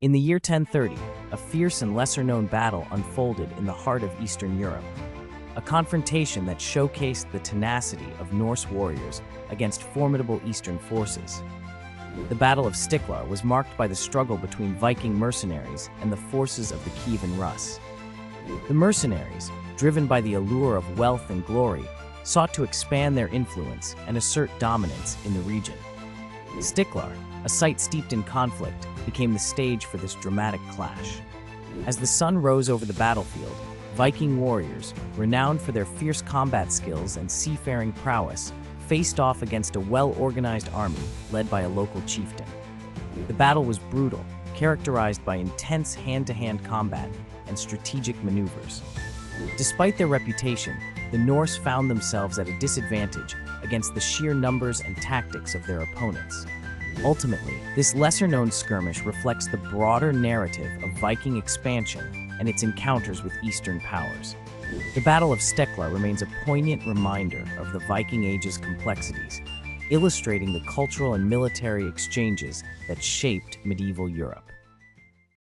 In the year 1030, a fierce and lesser-known battle unfolded in the heart of Eastern Europe. A confrontation that showcased the tenacity of Norse warriors against formidable Eastern forces. The Battle of Stiklar was marked by the struggle between Viking mercenaries and the forces of the Kievan Rus. The mercenaries, driven by the allure of wealth and glory, sought to expand their influence and assert dominance in the region. Stiklar, a site steeped in conflict, became the stage for this dramatic clash. As the sun rose over the battlefield, Viking warriors, renowned for their fierce combat skills and seafaring prowess, faced off against a well-organized army led by a local chieftain. The battle was brutal, characterized by intense hand-to-hand combat and strategic maneuvers. Despite their reputation, the Norse found themselves at a disadvantage against the sheer numbers and tactics of their opponents. Ultimately, this lesser-known skirmish reflects the broader narrative of Viking expansion and its encounters with Eastern powers. The Battle of Stiklar remains a poignant reminder of the Viking Age's complexities, illustrating the cultural and military exchanges that shaped medieval Europe.